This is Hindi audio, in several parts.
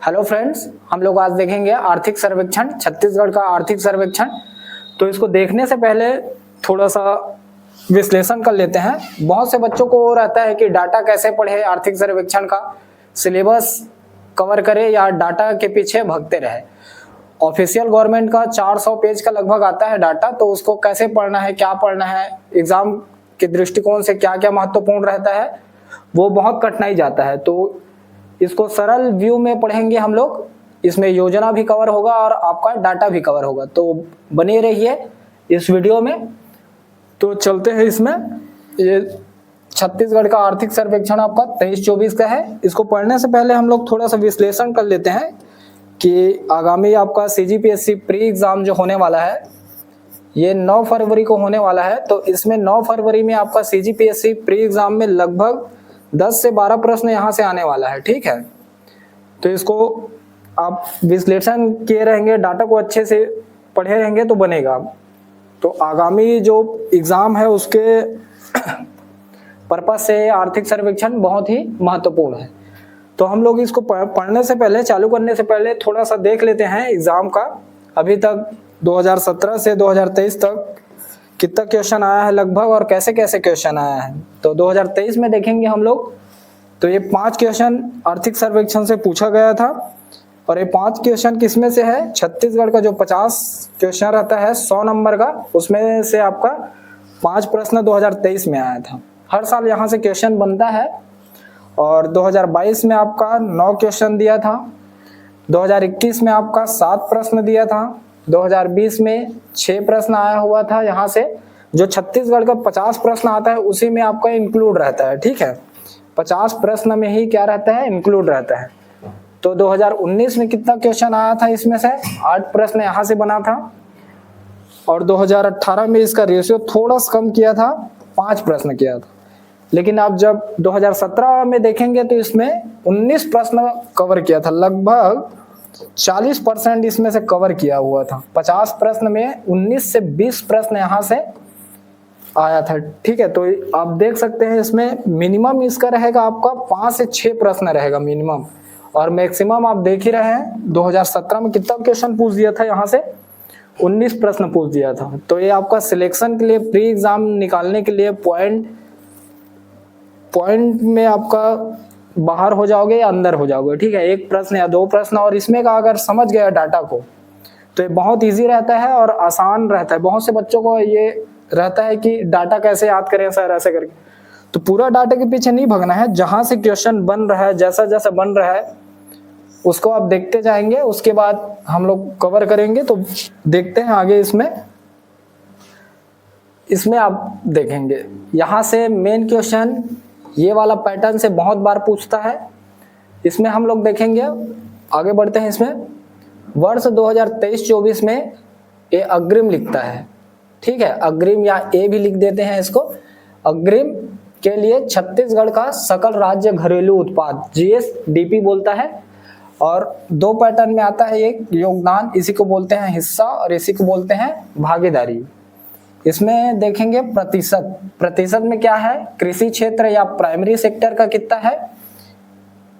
हेलो फ्रेंड्स, हम लोग आज देखेंगे आर्थिक सर्वेक्षण, छत्तीसगढ़ का आर्थिक सर्वेक्षण। तो इसको देखने से पहले थोड़ा सा विश्लेषण कर लेते हैं। बहुत से बच्चों को रहता है कि डाटा कैसे पढ़े, आर्थिक सर्वेक्षण का सिलेबस कवर करे या डाटा के पीछे भागते रहे। ऑफिशियल गवर्नमेंट का 400 पेज का लगभग आता है डाटा, तो उसको कैसे पढ़ना है, क्या पढ़ना है, एग्जाम के दृष्टिकोण से क्या क्या महत्वपूर्ण रहता है, वो बहुत कठिनाई जाता है। तो इसको सरल व्यू में पढ़ेंगे हम लोग। इसमें योजना भी कवर होगा और आपका डाटा भी कवर होगा, तो बने रहिए इस वीडियो में। तो चलते हैं इसमें। ये छत्तीसगढ़ का आर्थिक सर्वेक्षण आपका 23-24 का है। इसको पढ़ने से पहले हम लोग थोड़ा सा विश्लेषण कर लेते हैं कि आगामी आपका CGPSC प्री एग्जाम जो होने वाला है, ये 9 फरवरी को होने वाला है। तो इसमें 9 फरवरी में आपका CGPSC प्री एग्जाम में लगभग 10 से 12 प्रश्न यहाँ से आने वाला है, ठीक है। तो इसको आप विश्लेषण किए रहेंगे, डाटा को अच्छे से पढ़े रहेंगे तो बनेगा। तो आगामी जो एग्जाम है उसके पर्पस से आर्थिक सर्वेक्षण बहुत ही महत्वपूर्ण है। तो हम लोग इसको पढ़ने से पहले, चालू करने से पहले थोड़ा सा देख लेते हैं एग्जाम का। अभी तक 2017 से 2023 तक कितना क्वेश्चन आया है लगभग और कैसे कैसे क्वेश्चन आया है। तो 2023 में देखेंगे हम लोग, तो ये 5 क्वेश्चन आर्थिक सर्वेक्षण से पूछा गया था। और ये 5 क्वेश्चन किसमें से है? छत्तीसगढ़ का जो 50 क्वेश्चन रहता है 100 नंबर का, उसमें से आपका 5 प्रश्न 2023 में आया था। हर साल यहाँ से क्वेश्चन बनता है। और 2022 में आपका 9 क्वेश्चन दिया था, 2021 में आपका 7 प्रश्न दिया था, 2020 में 6 प्रश्न आया हुआ था। यहाँ से जो छत्तीसगढ़ का 50 प्रश्न आता है उसी में आपका इंक्लूड रहता है, ठीक है। 50 प्रश्न में ही क्या रहता है? इंक्लूड रहता है। तो 2019 में कितना क्वेश्चन आया था? इसमें से 8 प्रश्न यहाँ से बना था। और 2018 में इसका रेशियो थोड़ा सा कम किया था, 5 प्रश्न किया था। लेकिन आप जब 2017 में देखेंगे तो इसमें 19 प्रश्न कवर किया था, लगभग 40% इसमें से कवर किया हुआ था। 50 प्रश्न में 19 से 20 प्रश्न यहाँ से आया था, ठीक है। तो आप देख सकते हैं इसमें मिनिमम इसका रहेगा आपका 5 से 6 प्रश्न रहेगा मिनिमम, और मैक्सिमम आप देख ही रहे हैं 2017 में कितना क्वेश्चन पूछ दिया था, यहाँ से 19 प्रश्न पूछ दिया था। तो ये आपका सिलेक्शन के लिए, प्री एग्जाम निकालने के लिए पॉइंट में आपका बाहर हो जाओगे या अंदर हो जाओगे, ठीक है। 1 प्रश्न या 2 प्रश्न, और इसमें का अगर समझ गया डाटा को तो ये बहुत इजी रहता है और आसान रहता है। बहुत से बच्चों को ये रहता है कि डाटा कैसे याद करें सर, ऐसे करके। तो पूरा डाटा के पीछे नहीं भागना है, जहां से क्वेश्चन बन रहा है, जैसा जैसा बन रहा है उसको आप देखते जाएंगे, उसके बाद हम लोग कवर करेंगे। तो देखते हैं आगे। इसमें आप देखेंगे यहाँ से मेन क्वेश्चन ये वाला पैटर्न से बहुत बार पूछता है। इसमें हम लोग देखेंगे, आगे बढ़ते हैं। इसमें वर्ष 2023-24 में ये अग्रिम लिखता है, ठीक है। अग्रिम या ए भी लिख देते हैं इसको। अग्रिम के लिए छत्तीसगढ़ का सकल राज्य घरेलू उत्पाद GSDP बोलता है। और 2 पैटर्न में आता है, एक योगदान, इसी को बोलते हैं हिस्सा, और इसी को बोलते हैं भागीदारी। इसमें देखेंगे प्रतिशत में क्या है? कृषि क्षेत्र या प्राइमरी सेक्टर का कितना है,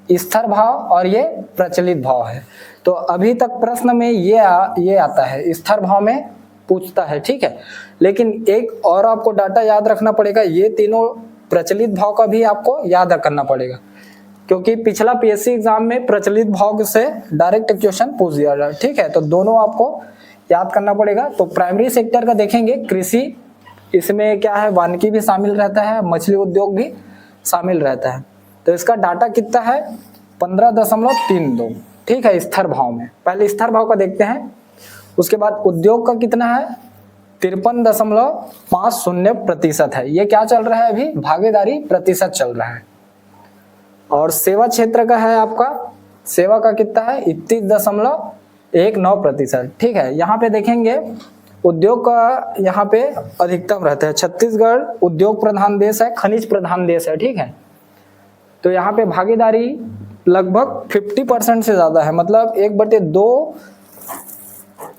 स्थिर भाव, और ये प्रचलित भाव है। तो अभी तक प्रश्न में ये आता है, स्थिर भाव में पूछता है, ठीक है। लेकिन एक और आपको डाटा याद रखना पड़ेगा, ये तीनों प्रचलित भाव का भी आपको याद करना पड़ेगा, क्योंकि पिछला PSC एग्जाम में प्रचलित भाव से डायरेक्ट क्वेश्चन पूछ दिया था, ठीक है। तो दोनों आपको याद करना पड़ेगा। तो प्राइमरी सेक्टर का देखेंगे कृषि, इसमें क्या है, वानिकी भी शामिल रहता है, मछली उद्योग भी शामिल रहता है। तो इसका डाटा कितना है? 15.32, ठीक है, स्थिर भाव में। पहले स्थिर भाव का देखते हैं, उसके बाद उद्योग का कितना है? 53.50% है। ये क्या चल रहा है अभी? भागीदारी प्रतिशत चल रहा है। और सेवा क्षेत्र का है आपका, सेवा का कितना है? 31.19%, ठीक है। यहाँ पे देखेंगे उद्योग का यहाँ पे अधिकतम रहता है। छत्तीसगढ़ उद्योग प्रधान देश है, खनिज प्रधान देश है, ठीक है। तो यहाँ पे भागीदारी लगभग 50% से ज्यादा है, मतलब 1/2,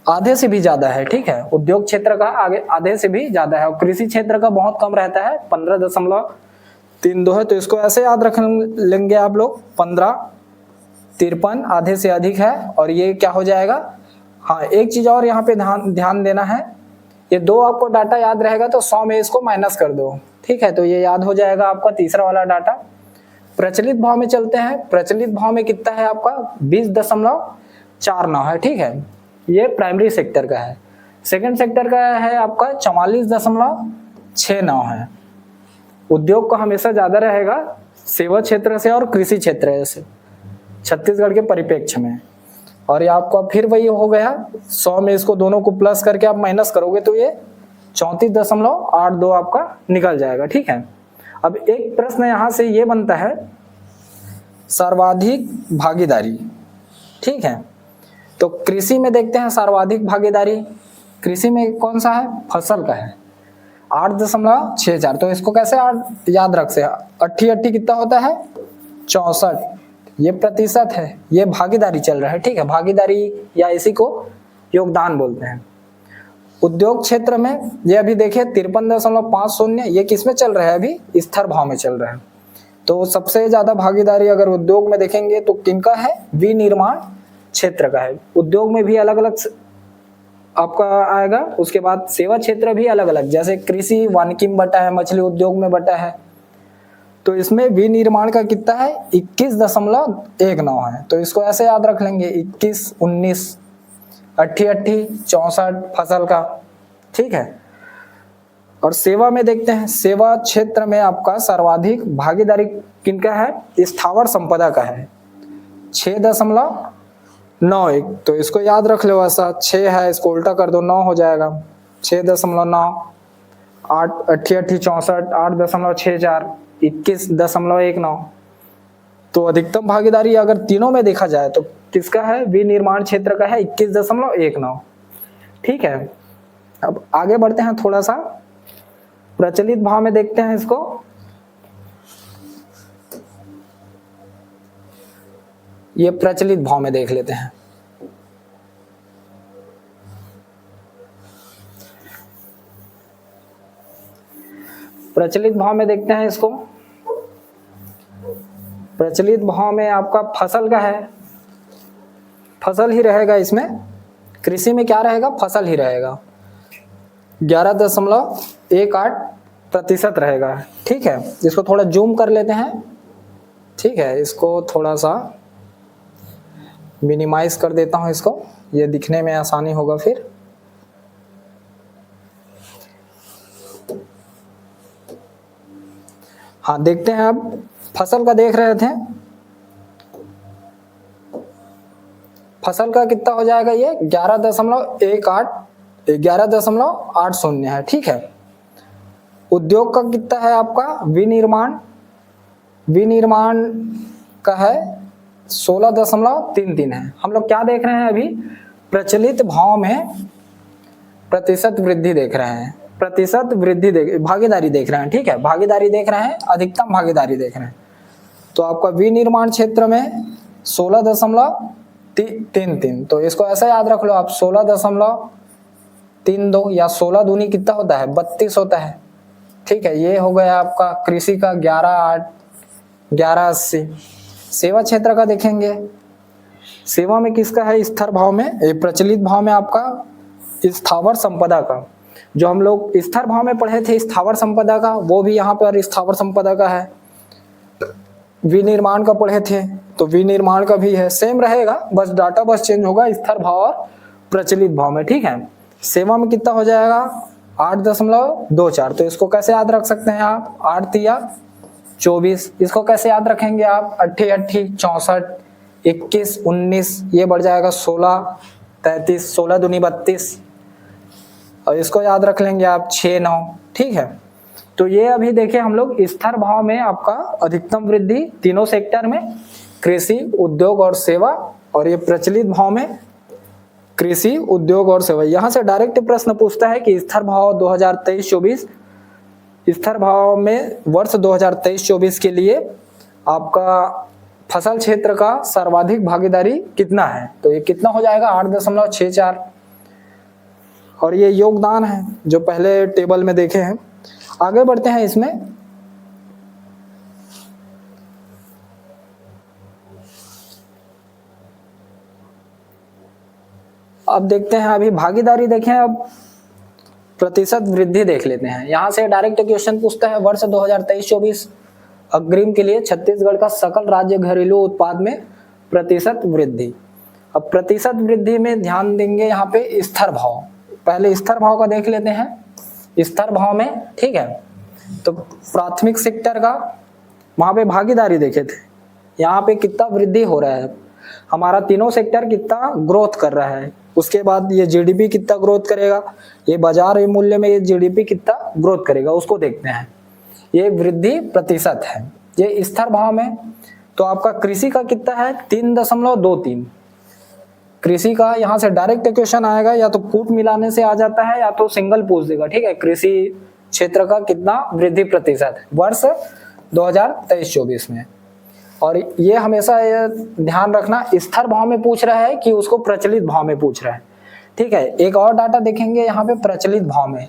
आधे से भी ज्यादा है, ठीक है। उद्योग क्षेत्र का आधे से भी ज्यादा है। और कृषि क्षेत्र का बहुत कम रहता है, 15.32 है। तो इसको ऐसे याद रख लेंगे आप लोग, 15 53 आधे से अधिक है, और ये क्या हो जाएगा। हाँ, एक चीज और यहाँ पे ध्यान देना है, ये दो आपको डाटा याद रहेगा तो 100 में इसको माइनस कर दो, ठीक है। तो ये याद हो जाएगा आपका तीसरा वाला डाटा। प्रचलित भाव में चलते हैं। प्रचलित भाव में कितना है आपका 20.49 है, ठीक है। ये प्राइमरी सेक्टर का है। सेकंड सेक्टर का है आपका 44.69 है। उद्योग का हमेशा ज्यादा रहेगा सेवा क्षेत्र से और कृषि क्षेत्र से छत्तीसगढ़ के परिप्रेक्ष्य में। और ये आपका फिर वही हो गया 100 में इसको दोनों को प्लस करके आप माइनस करोगे तो ये 34.82 आपका निकल जाएगा, ठीक है। अब एक प्रश्न यहाँ से ये बनता है, सर्वाधिक भागीदारी, ठीक है। तो कृषि में देखते हैं सर्वाधिक भागीदारी। कृषि में कौन सा है, फसल का है 8.64। तो इसको कैसे याद रख से, 80 कितना होता है 64, ये प्रतिशत है, ये भागीदारी चल रहा है, ठीक है। भागीदारी या इसी को योगदान बोलते हैं। उद्योग क्षेत्र में ये अभी देखिए 53.50, ये किस में चल रहा है, अभी स्थिर भाव में चल रहा है। तो सबसे ज्यादा भागीदारी अगर उद्योग में देखेंगे तो किनका है, विनिर्माण क्षेत्र का है। उद्योग में भी अलग अलग आपका आएगा, उसके बाद सेवा क्षेत्र भी अलग अलग, जैसे कृषि वानिकी में बटा है, मछली उद्योग में बटा है। तो इसमें विनिर्माण का कितना है 21.19 है। तो इसको ऐसे याद रख लेंगे 21, 19, 88, 64 फसल का, ठीक है। और सेवा में देखते हैं, सेवा क्षेत्र में आपका सर्वाधिक भागीदारी किनका है, स्थावर संपदा का है 6.91। तो इसको याद रख लो, ऐसा 6 है, इसको उल्टा कर दो 9 हो जाएगा 6.9, 8, 88, 64, 8.64, 21.19। तो अधिकतम भागीदारी अगर तीनों में देखा जाए तो किसका है, विनिर्माण क्षेत्र का है 21.19, ठीक है। अब आगे बढ़ते हैं, थोड़ा सा प्रचलित भाव में देखते हैं इसको। ये प्रचलित भाव में देख लेते हैं। प्रचलित भाव में देखते हैं इसको। प्रचलित भाव में आपका फसल का है, फसल ही रहेगा इसमें। कृषि में क्या रहेगा, फसल ही रहेगा, 11.18% रहेगा, ठीक है। इसको थोड़ा जूम कर लेते हैं, ठीक है। इसको थोड़ा सा मिनिमाइज कर देता हूं, इसको ये दिखने में आसानी होगा फिर। हाँ, देखते हैं अब फसल का देख रहे थे, फसल का कितना हो जाएगा, ये 11.80 है, ठीक है। उद्योग का कितना है आपका, विनिर्माण का है 16.33 है। हम लोग क्या देख रहे हैं अभी, प्रचलित भाव में प्रतिशत वृद्धि देख रहे हैं, प्रतिशत वृद्धि भागीदारी देख रहे हैं, ठीक है। भागीदारी देख रहे हैं, अधिकतम भागीदारी देख रहे हैं। तो आपका विनिर्माण क्षेत्र में 16.33। तो इसको ऐसा याद रख लो आप, 16.32 या 16 दूनी कितना होता है 32 होता है, ठीक है। ये हो गया आपका कृषि का 11.8, 11.80। सेवा क्षेत्र का देखेंगे, सेवा में किसका है, स्थिर भाव में, प्रचलित भाव में आपका स्थावर संपदा का। जो हम लोग स्थिर भाव में पढ़े थे स्थावर संपदा का, वो भी यहाँ पर स्थावर संपदा का है। विनिर्माण का पढ़े थे तो विनिर्माण का भी है, सेम रहेगा, बस डाटा बस चेंज होगा स्थिर भाव और प्रचलित भाव में, ठीक है। सेवा में कितना हो जाएगा 8.24। तो इसको कैसे याद रख सकते हैं आप, 8 या 24। इसको कैसे याद रखेंगे आप, 88, 64, 21, 19, ये बढ़ जाएगा 16, 33, 16 दूनी 32। और इसको याद रख लेंगे आप 6, 9, ठीक है। तो ये अभी देखिए हम लोग स्थिर भाव में आपका अधिकतम वृद्धि तीनों सेक्टर में, कृषि, उद्योग और सेवा, और ये प्रचलित भाव में कृषि, उद्योग और सेवा। यहाँ से डायरेक्ट प्रश्न पूछता है कि स्थिर भाव 2023-24, स्थिर भाव में वर्ष 2023-24 के लिए आपका फसल क्षेत्र का सर्वाधिक भागीदारी कितना है। तो ये कितना हो जाएगा 8.64। और ये योगदान है जो पहले टेबल में देखे हैं। आगे बढ़ते हैं इसमें, अब देखते हैं, अभी भागीदारी देखें, अब प्रतिशत वृद्धि देख लेते हैं। यहाँ से डायरेक्ट क्वेश्चन पूछता है वर्ष 2023-24 अग्रिम के लिए छत्तीसगढ़ का सकल राज्य घरेलू उत्पाद में प्रतिशत वृद्धि। अब प्रतिशत वृद्धि में ध्यान देंगे यहाँ पे स्थिर भाव, पहले स्थिर भाव का देख लेते हैं। स्थिर भाव में ठीक है, तो प्राथमिक सेक्टर का वहां पे भागीदारी देखे थे, यहाँ पे कितना वृद्धि हो रहा है, हमारा तीनों सेक्टर कितना ग्रोथ कर रहा है। उसके बाद ये जीडीपी कितना ग्रोथ करेगा, ये बाजार मूल्य में ये जीडीपी कितना ग्रोथ करेगा उसको देखते हैं। ये वृद्धि प्रतिशत है, ये स्थिर भाव में। तो आपका कृषि का कितना है 3.23। कृषि का यहाँ से डायरेक्ट क्वेश्चन आएगा, या तो कूट मिलाने से आ जाता है या तो सिंगल पूछ देगा। ठीक है, कृषि क्षेत्र का कितना वृद्धि प्रतिशत है वर्ष 2023-24 में। और ये हमेशा ये ध्यान रखना, स्थिर भाव में पूछ रहा है कि उसको प्रचलित भाव में पूछ रहा है। ठीक है, एक और डाटा देखेंगे यहाँ पे प्रचलित भाव में।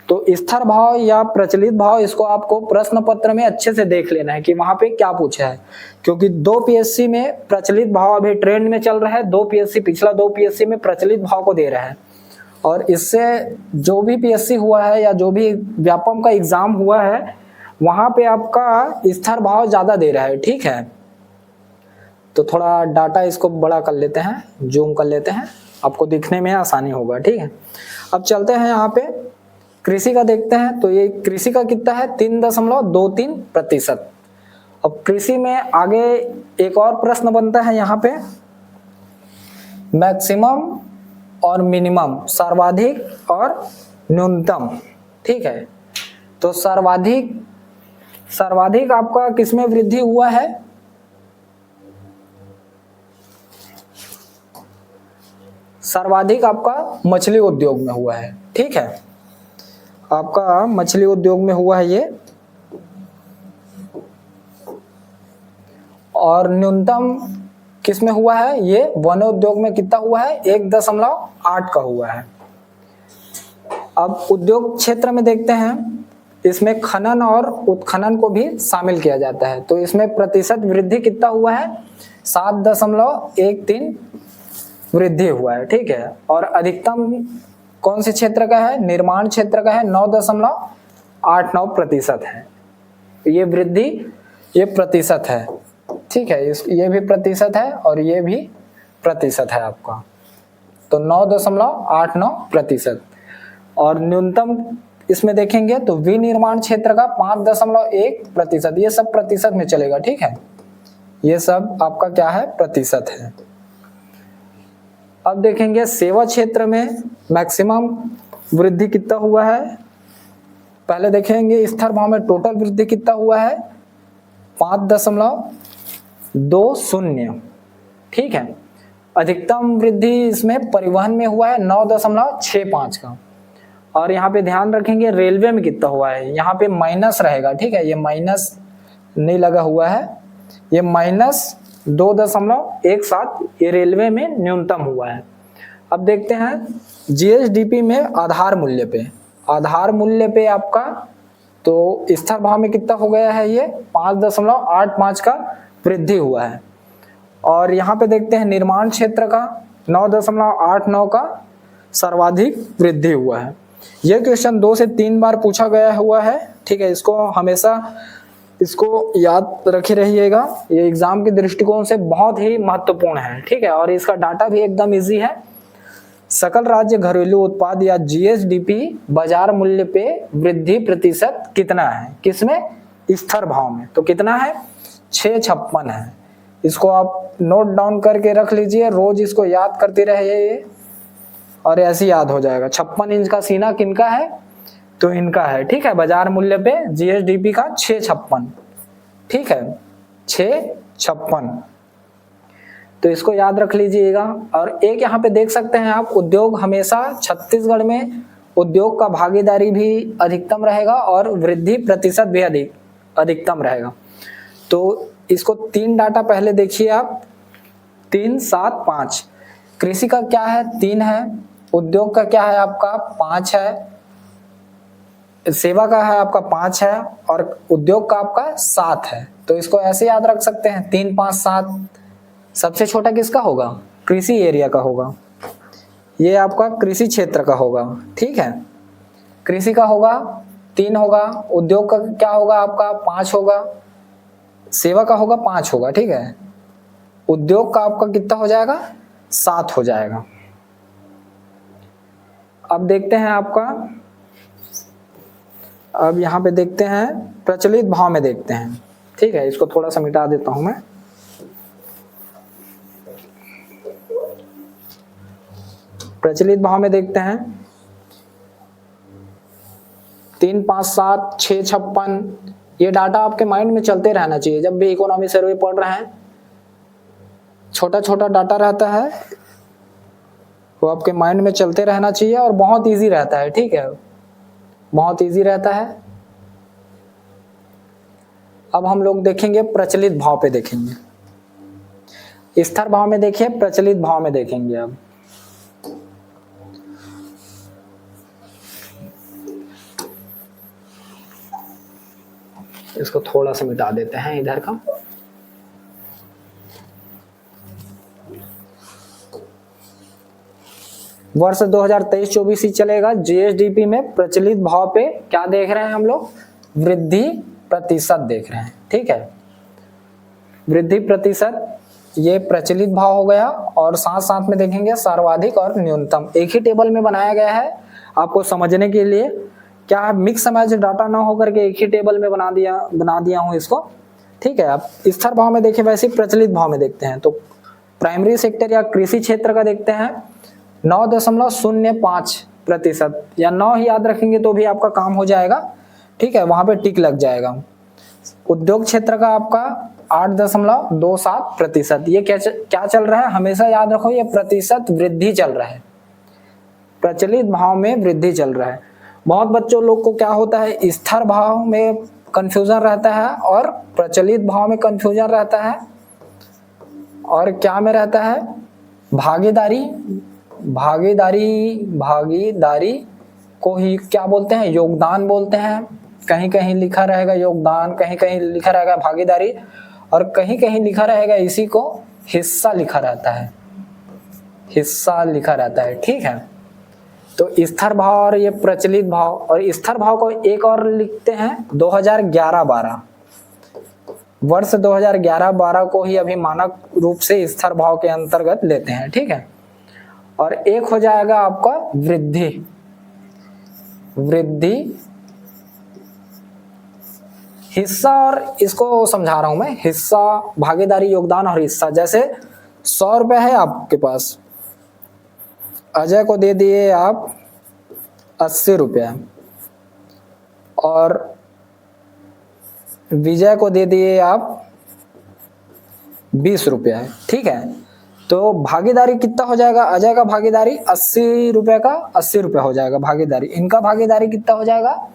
तो स्थिर भाव या प्रचलित भाव, इसको आपको प्रश्न पत्र में अच्छे से देख लेना है कि वहां पे क्या पूछा है, क्योंकि 2 पीएससी में प्रचलित भाव अभी ट्रेंड में चल रहा है। 2 पीएससी, पिछला 2 पीएससी में प्रचलित भाव को दे रहा है, और इससे जो भी पीएससी हुआ है या जो भी व्यापम का एग्जाम हुआ है वहां पे आपका स्थिर भाव ज्यादा दे रहा है। ठीक है, तो थोड़ा डाटा इसको बड़ा कर लेते हैं, जूम कर लेते हैं, आपको दिखने में आसानी होगा। ठीक है, अब चलते हैं यहाँ पे कृषि का देखते हैं। तो ये कृषि का कितना है 3.23%। अब कृषि में आगे एक और प्रश्न बनता है यहाँ पे, मैक्सिमम और मिनिमम, सर्वाधिक और न्यूनतम। ठीक है, तो सर्वाधिक आपका किसमें वृद्धि हुआ है, सर्वाधिक आपका मछली उद्योग में हुआ है। ठीक है, आपका मछली उद्योग में हुआ है ये, और न्यूनतम किस में हुआ है, ये वन उद्योग में कितना हुआ है 1.8 का हुआ है। अब उद्योग क्षेत्र में देखते हैं, इसमें खनन और उत्खनन को भी शामिल किया जाता है। तो इसमें प्रतिशत वृद्धि कितना हुआ है 7.13 वृद्धि हुआ है। ठीक है, और अधिकतम कौन से क्षेत्र का है, निर्माण क्षेत्र का है, 9.89% है। ये वृद्धि, ये प्रतिशत है। ठीक है, ये भी प्रतिशत है और ये भी प्रतिशत है आपका, तो 9.89%। और न्यूनतम इसमें देखेंगे तो विनिर्माण क्षेत्र का 5.1%। ये सब प्रतिशत में चलेगा। ठीक है, ये सब आपका क्या है, प्रतिशत है। अब देखेंगे सेवा क्षेत्र में मैक्सिमम वृद्धि कितना हुआ है। पहले देखेंगे स्थिर भाव में टोटल वृद्धि कितना हुआ है 5.20। ठीक है, अधिकतम वृद्धि इसमें परिवहन में हुआ है 9.65 का। और यहाँ पे ध्यान रखेंगे रेलवे में कितना हुआ है, यहाँ पे माइनस रहेगा। ठीक है, ये माइनस नहीं लगा हुआ है, ये -2.17 ये रेलवे में न्यूनतम हुआ है। अब देखते हैं जीएसडीपी में आधार मूल्य पे आपका, तो स्थिर भाव में कितना हो गया है, ये 5.85 का वृद्धि हुआ है। और यहाँ पे देखते हैं निर्माण क्षेत्र का 9.89 का सर्वाधिक वृद्धि हुआ है। ये क्वेश्चन 2 से 3 बार पूछा गया हुआ है। ठीक है, इसको हमेशा इसको याद रखे रहिएगा, ये एग्जाम के दृष्टिकोण से बहुत ही महत्वपूर्ण है। ठीक है, और इसका डाटा भी एकदम इजी है। सकल राज्य घरेलू उत्पाद या जीएसडीपी बाजार मूल्य पे वृद्धि प्रतिशत कितना है, किसमें, स्थिर भाव में। तो कितना है 6.56 है। इसको आप नोट डाउन करके रख लीजिए, रोज इसको याद करते रहिए और ऐसे याद हो जाएगा। 56 इंच का सीना किनका है, तो इनका है। ठीक है, बाजार मूल्य पे जीएसडीपी का 6.56। ठीक है, 6.56, तो इसको याद रख लीजिएगा। और एक यहाँ पे देख सकते हैं आप, उद्योग हमेशा छत्तीसगढ़ में उद्योग का भागीदारी भी अधिकतम रहेगा और वृद्धि प्रतिशत भी अधिकतम रहेगा। तो इसको 3 डाटा पहले देखिए आप, 3, 7, 5। कृषि का क्या है 3 है, उद्योग का क्या है आपका 5 है, सेवा का है आपका 5 है, और उद्योग का आपका 7 है। तो इसको ऐसे याद रख सकते हैं 3, 5, 7। सबसे छोटा किसका होगा, कृषि एरिया का होगा। ये आपका कृषि क्षेत्र का होगा, ठीक है। कृषि का होगा 3 होगा, उद्योग का क्या होगा आपका 5 होगा, सेवा का होगा 5 होगा, ठीक है। उद्योग का आपका कितना हो जाएगा 7 हो जाएगा। अब देखते हैं आपका, अब यहाँ पे देखते हैं प्रचलित भाव में देखते हैं, ठीक है। इसको थोड़ा सा मिटा देता हूं मैं। प्रचलित भाव में देखते हैं 3, 5, 7, 6, 56। ये डाटा आपके माइंड में चलते रहना चाहिए जब भी इकोनॉमी सर्वे पढ़ रहे हैं। छोटा छोटा डाटा रहता है वो आपके माइंड में चलते रहना चाहिए और बहुत इजी रहता है, ठीक है, बहुत इजी रहता है। अब हम लोग देखेंगे प्रचलित भाव पे देखेंगे, स्थिर भाव में देखिए, प्रचलित भाव में देखेंगे। अब इसको थोड़ा सा मिटा देते हैं इधर का। वर्ष 2023-24 ही चलेगा। जीएसडीपी में प्रचलित भाव पे क्या देख रहे हैं हम लोग, वृद्धि प्रतिशत देख रहे हैं, ठीक है। वृद्धि प्रतिशत ये प्रचलित भाव हो गया, और साथ साथ में देखेंगे सर्वाधिक और न्यूनतम। एक ही टेबल में बनाया गया है आपको समझने के लिए, क्या मिक्स मैच डाटा ना होकर के एक ही टेबल में बना दिया हूं इसको, ठीक है। आप स्थिर भाव में देखिए, वैसे प्रचलित भाव में देखते हैं तो प्राइमरी सेक्टर या कृषि क्षेत्र का देखते हैं 9.05%, या 9 ही याद रखेंगे तो भी आपका काम हो जाएगा, ठीक है, वहां पे टिक लग जाएगा। उद्योग क्षेत्र का आपका 8.27%। ये क्या चल रहा है, हमेशा याद रखो, ये प्रतिशत वृद्धि चल रहा है, प्रचलित भाव में वृद्धि चल रहा है। बहुत बच्चों लोग को क्या होता है, स्थिर भाव में कंफ्यूजन रहता है और प्रचलित भाव में कंफ्यूजन रहता है, और क्या में रहता है, भागीदारी को ही क्या बोलते हैं, योगदान बोलते हैं। कहीं कहीं लिखा रहेगा योगदान, कहीं कहीं लिखा रहेगा भागीदारी, और कहीं कहीं लिखा रहेगा इसी को हिस्सा लिखा रहता है, हिस्सा लिखा रहता है, ठीक है। तो स्थिर भाव और ये प्रचलित भाव, और स्थिर भाव को एक और लिखते हैं 2011-12, वर्ष 2011-12 को ही अभी मानक रूप से स्थिर भाव के अंतर्गत लेते हैं, ठीक है। और एक हो जाएगा आपका वृद्धि हिस्सा, और इसको समझा रहा हूं मैं, हिस्सा, भागीदारी, योगदान और हिस्सा। जैसे 100 रुपए है आपके पास, अजय को दे दिए आप 80 रुपया, और विजय को दे दिए आप 20 रुपया, ठीक है। तो भागीदारी कितना हो जाएगा, अजय का भागीदारी 80 रुपए का 80 रुपया हो जाएगा भागीदारी, इनका भागीदारी कितना हो जाएगा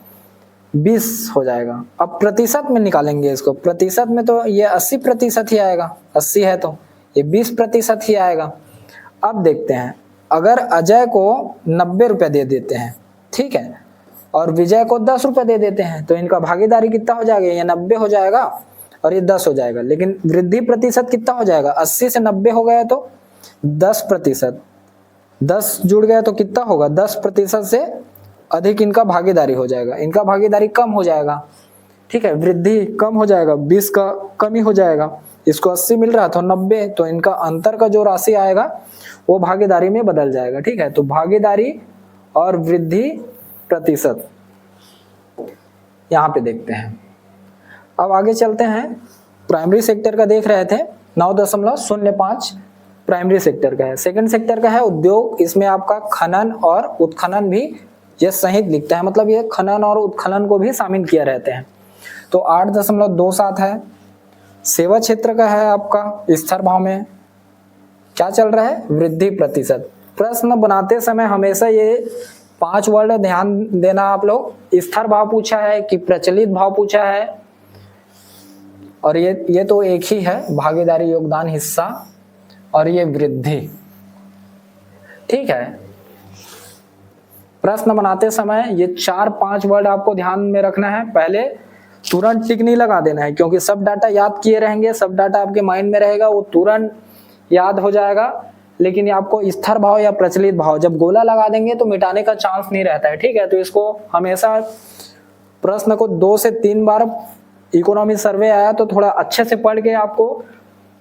20 हो जाएगा। अब प्रतिशत में निकालेंगे इसको, प्रतिशत में तो ये 80% ही आएगा, 80 है तो ये 20% ही आएगा। अब देखते हैं, अगर अजय को 90 रुपये दे देते हैं, ठीक है, और विजय को 10 रुपये दे देते हैं, तो इनका भागीदारी कितना हो जाएगा, ये 90 हो जाएगा और ये 10 हो जाएगा। लेकिन वृद्धि प्रतिशत कितना हो जाएगा, 80 से 90 हो गया तो 10%, 10 जुड़ गया तो कितना होगा, 10% से अधिक इनका भागीदारी हो जाएगा, इनका भागीदारी कम हो जाएगा, ठीक है, वृद्धि कम हो जाएगा, 20 का कमी हो जाएगा। इसको 80 मिल रहा था 90, तो इनका अंतर का जो राशि आएगा वो भागीदारी में बदल जाएगा, ठीक है। तो भागीदारी और वृद्धि प्रतिशत यहाँ पे देखते हैं। अब आगे चलते हैं, प्राइमरी सेक्टर का देख रहे थे 9.05 प्राइमरी सेक्टर का है। सेकंड सेक्टर का है उद्योग, इसमें आपका खनन और उत्खनन भी ये सहित लिखता है, मतलब ये खनन और उत्खनन को भी शामिल किया रहते हैं, तो 8.27 है। सेवा क्षेत्र का है आपका स्थिर भाव में क्या चल रहा है, वृद्धि प्रतिशत। प्रश्न बनाते समय हमेशा ये 5 वर्ड ध्यान देना आप लोग, स्थिर भाव पूछा है कि प्रचलित भाव पूछा है, और ये तो एक ही है, भागीदारी, योगदान, हिस्सा, और ये वृद्धि, ठीक है। प्रश्न बनाते समय ये 4-5 वर्ड आपको ध्यान में रखना है, पहले तुरंत टिक नहीं लगा देना है, क्योंकि सब डाटा याद किए रहेंगे, सब डाटा आपके माइंड में रहेगा, वो तुरंत याद हो जाएगा, लेकिन ये आपको स्थिर भाव या प्रचलित भाव जब गोला लगा देंगे तो मिटाने का चांस नहीं रहता है, ठीक है। तो इसको हमेशा प्रश्न को 2 से 3 बार इकोनॉमी सर्वे आया तो थोड़ा अच्छे से पढ़ के आपको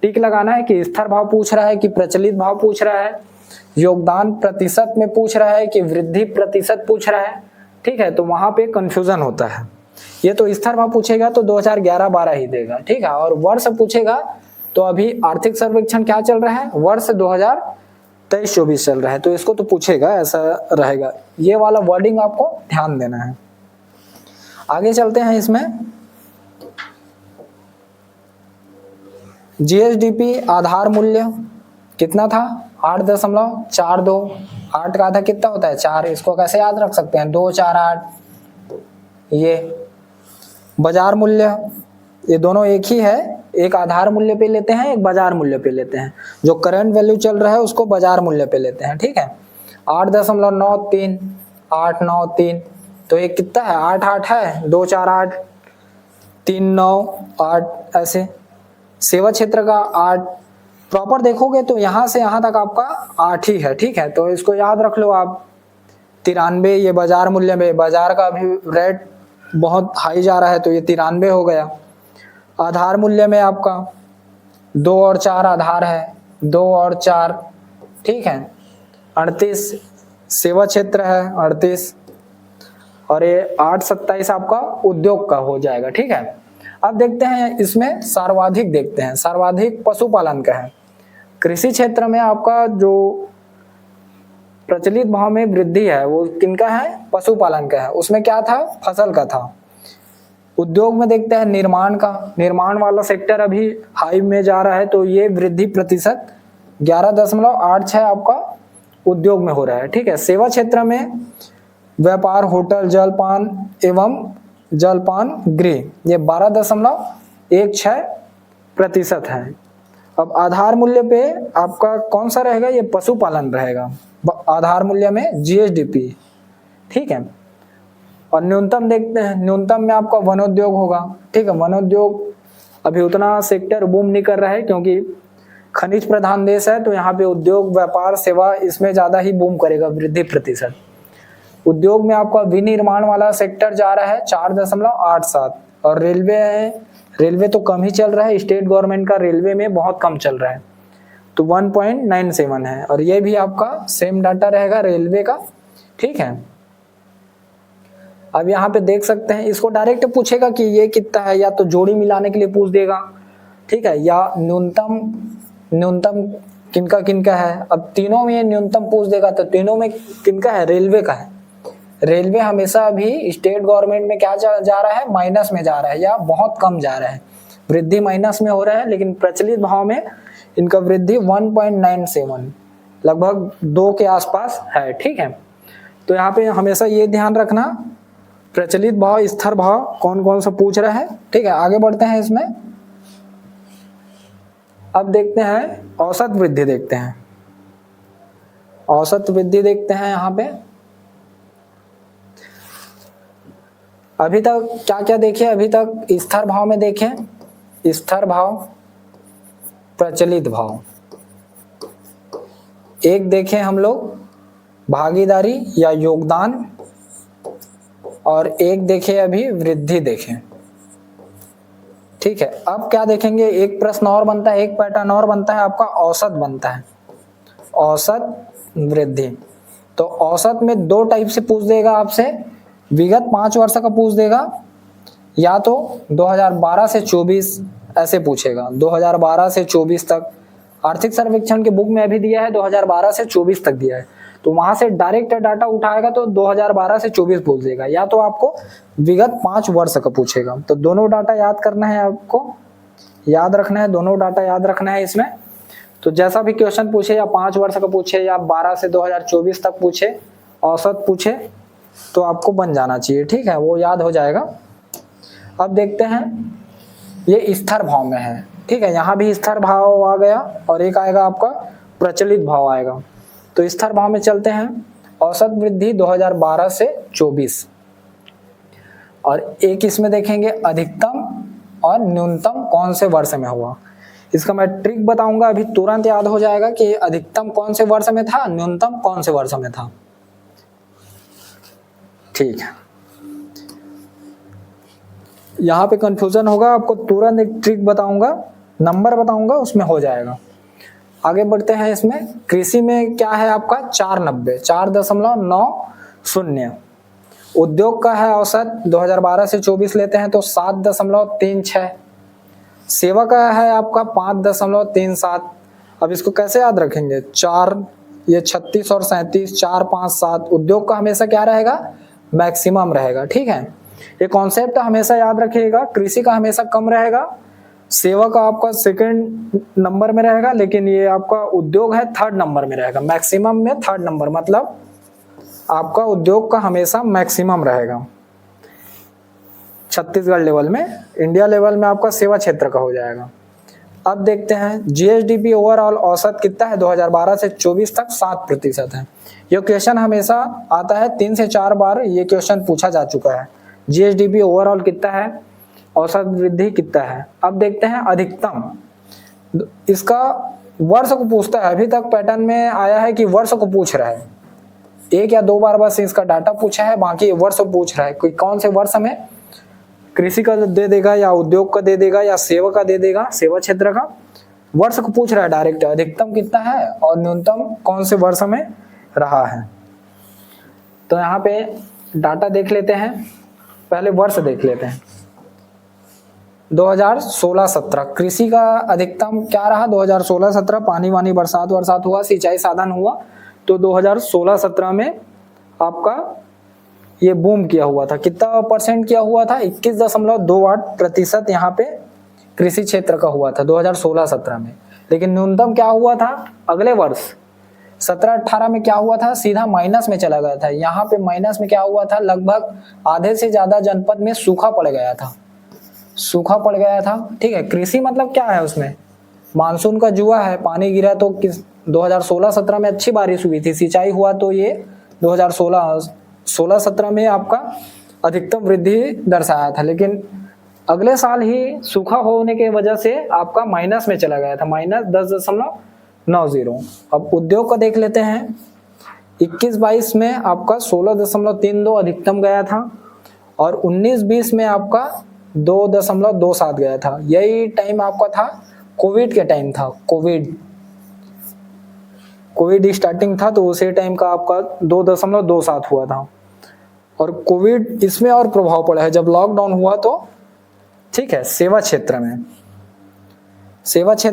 टिक लगाना है कि स्थिर भाव पूछ रहा है कि प्रचलित भाव पूछ रहा है, योगदान प्रतिशत में पूछ रहा है कि वृद्धि प्रतिशत पूछ रहा है, ठीक है। तो वहां पे कंफ्यूजन होता है। ये तो स्थिर भाव पूछेगा तो 2011-12 ही देगा, ठीक है। और वर्ष पूछेगा तो अभी आर्थिक सर्वेक्षण क्या चल रहा है, वर्ष 2023-24 चल रहा है, तो इसको तो पूछेगा, ऐसा रहेगा। ये वाला वर्डिंग आपको ध्यान देना है। आगे चलते हैं। इसमें जीएसडीपी आधार मूल्य कितना था, 8.42। 8 का आधा कितना होता है, 4। इसको कैसे याद रख सकते हैं, 2 4 8। ये बाजार मूल्य, ये दोनों एक ही है, एक आधार मूल्य पे लेते हैं, एक बाजार मूल्य पे लेते हैं। जो करंट वैल्यू चल रहा है उसको बाजार मूल्य पे लेते हैं, ठीक है। 8.93, 893, तो ये कितना है, 8 8 है, 2 4 8, 3 9 8, ऐसे। सेवा क्षेत्र का 8 प्रॉपर देखोगे तो यहाँ से यहाँ तक आपका 8 ही है, ठीक है। तो इसको याद रख लो आप। 93 ये बाजार मूल्य में, बाजार का अभी रेट बहुत हाई जा रहा है तो ये 93 हो गया। आधार मूल्य में आपका 2 और 4 आधार है, 2 और 4, ठीक है। 38 सेवा क्षेत्र है, 38, और ये 8 27 आपका उद्योग का हो जाएगा, ठीक है। अब देखते हैं इसमें सर्वाधिक, देखते हैं सर्वाधिक पशुपालन का है। कृषि क्षेत्र में आपका जो प्रचलित भाव में वृद्धि है वो किनका है, पशुपालन का है। उसमें क्या था, फसल का था। उद्योग में देखते हैं निर्माण का, निर्माण वाला सेक्टर अभी हाई में जा रहा है तो ये वृद्धि प्रतिशत 11.86 आपका उद्योग में हो रहा है, ठीक है। सेवा क्षेत्र में व्यापार, होटल, जलपान एवं जलपान गृह, ये 12.16% है। अब आधार मूल्य पे आपका कौन सा रहेगा, ये पशुपालन रहेगा आधार मूल्य में, जीएसडीपी, ठीक है। और न्यूनतम देखते हैं, न्यूनतम में आपका वनोद्योग होगा, ठीक है। वनोद्योग अभी उतना सेक्टर बूम नहीं कर रहा है क्योंकि खनिज प्रधान देश है, तो यहाँ पे उद्योग, व्यापार, सेवा इसमें ज्यादा ही बूम करेगा, वृद्धि प्रतिशत। उद्योग में आपका विनिर्माण वाला सेक्टर जा रहा है 4.87, और रेलवे है, रेलवे तो कम ही चल रहा है, स्टेट गवर्नमेंट का रेलवे में बहुत कम चल रहा है, तो 1.97 है। और ये भी आपका सेम डाटा रहेगा रेलवे का, ठीक है। अब यहाँ पे देख सकते हैं, इसको डायरेक्ट पूछेगा कि ये कितना है, या तो जोड़ी मिलाने के लिए पूछ देगा, ठीक है, या न्यूनतम किनका किनका है। अब तीनों में न्यूनतम पूछ देगा तो तीनों में किनका है, रेलवे का है। रेलवे हमेशा अभी स्टेट गवर्नमेंट में क्या जा रहा है, माइनस में जा रहा है या बहुत कम जा रहा है, वृद्धि माइनस में हो रहा है। लेकिन प्रचलित भाव में इनका वृद्धि 1.97, लगभग 2 के आसपास है, ठीक है। तो यहाँ पे हमेशा ये ध्यान रखना, प्रचलित भाव, स्थिर भाव कौन कौन सा पूछ रहा है, ठीक है। आगे बढ़ते हैं इसमें। अब देखते हैं औसत वृद्धि, देखते हैं औसत वृद्धि, देखते हैं यहाँ पे। अभी तक क्या क्या देखे, अभी तक स्थिर भाव में देखें, स्थिर भाव, प्रचलित भाव, एक देखें हम लोग भागीदारी या योगदान, और एक देखें अभी वृद्धि देखें, ठीक है। अब क्या देखेंगे, एक प्रश्न और बनता है, एक पैटर्न और बनता है, आपका औसत बनता है, औसत वृद्धि। तो औसत में 2 टाइप से पूछ देगा आपसे, विगत 5 वर्ष का पूछ देगा, या तो 2012 से 24 ऐसे पूछेगा, 2012 से 24 तक। आर्थिक सर्वेक्षण के बुक में अभी दिया है 2012 से 24 तक दिया है, तो वहां से डायरेक्ट डाटा उठाएगा तो 2012 से 24 पूछ देगा, या तो आपको विगत 5 वर्ष का पूछेगा। तो दोनों डाटा याद करना है, आपको याद रखना है, दोनों डाटा याद रखना है इसमें। तो जैसा भी क्वेश्चन पूछे, या 5 वर्ष का पूछे, या 12 से 2024 तक पूछे, औसत पूछे, तो आपको बन जाना चाहिए, ठीक है, वो याद हो जाएगा। अब देखते हैं, ये स्थिर भाव में है, ठीक है, यहाँ भी स्थिर भाव आ गया, और एक आएगा आपका प्रचलित भाव आएगा। तो स्थिर भाव में चलते हैं, औसत वृद्धि 2012 से 24, और एक इसमें देखेंगे अधिकतम और न्यूनतम कौन से वर्ष में हुआ। इसका मैं ट्रिक बताऊंगा, अभी तुरंत याद हो जाएगा कि अधिकतम कौन से वर्ष में था, न्यूनतम कौन से वर्ष में था। ठीक है, यहाँ पे कंफ्यूजन होगा, आपको तुरंत एक ट्रिक बताऊंगा, नंबर बताऊंगा, उसमें हो जाएगा। आगे बढ़ते हैं। इसमें कृषि में क्या है आपका 490, 4.90। उद्योग का है औसत 2012 से 24 लेते हैं तो 7.36। सेवा का है आपका 5.37। अब इसको कैसे याद रखेंगे, 4 ये 36 और 37, 4 5 7। उद्योग का हमेशा क्या रहेगा, मैक्सिमम रहेगा। ठीक है, ये कॉन्सेप्ट हमेशा याद रखिएगा। कृषि का हमेशा कम रहेगा, सेवा का आपका सेकंड नंबर में रहेगा, लेकिन ये आपका उद्योग है थर्ड नंबर में रहेगा। मैक्सिमम में थर्ड नंबर, मतलब आपका उद्योग का हमेशा मैक्सिमम रहेगा छत्तीसगढ़ लेवल में। इंडिया लेवल में आपका सेवा क्षेत्र का हो जाएगा। अब देखते हैं जीएसडीपी ओवरऑल औसत कितना है 2012 से 24 तक 7% है। ये क्वेश्चन हमेशा आता है 3 से 4 बार ये क्वेश्चन पूछा जा चुका है। जीएसडीपी ओवरऑल कितना है, औसत वृद्धि कितना है। अब देखते हैं अधिकतम, इसका वर्ष को पूछता है। अभी तक पैटर्न में आया है कि वर्ष को पूछ रहा है, 1 या 2 बार बस इसका डाटा पूछा है, बाकी वर्ष को पूछ रहा है। कोई कौन से वर्ष में कृषि का दे देगा या उद्योग का दे देगा या सेवा का दे देगा, सेवा क्षेत्र का वर्ष को पूछ रहा है डायरेक्ट। अधिकतम कितना है और न्यूनतम कौन से वर्ष में रहा है। तो यहाँ पे डाटा देख लेते हैं, पहले वर्ष देख लेते हैं। 2016-17 कृषि का अधिकतम क्या रहा, 2016-17 पानी वानी बरसात हुआ, सिंचाई साधन हुआ, तो 2016-17 में आपका ये बूम किया हुआ था। कितना % किया हुआ था, 21.28% यहाँ पे कृषि क्षेत्र का हुआ था 2016-17 में। लेकिन न्यूनतम क्या हुआ था अगले वर्ष 17-18 में, क्या हुआ था, सीधा माइनस में चला गया था। यहाँ पे माइनस में क्या हुआ था, लगभग आधे से ज्यादा जनपद में सूखा पड़ गया था, सूखा पड़ गया था। ठीक है, कृषि मतलब क्या है, उसमें मानसून का जुआ है, पानी गिरा तो 2016-17 में अच्छी बारिश हुई थी, सिंचाई हुआ, तो ये 2016-17 में आपका अधिकतम वृद्धि दर्शाया था। लेकिन अगले साल ही सूखा होने के वजह से आपका माइनस में चला गया था, -10.90। अब उद्योग का देख लेते हैं। 21-22 में आपका 16.32 अधिकतम गया था और 19-20 में आपका 2.27 गया था। यही टाइम आपका था कोविड के टाइम था, कोविड स्टार्टिंग था, तो उसी टाइम का आपका 2.27 हुआ था। और कोविड इसमें और प्रभाव पड़ा है जब लॉकडाउन हुआ तो। ठीक है, सेवा क्षेत्र में, सेवा क्षेत्र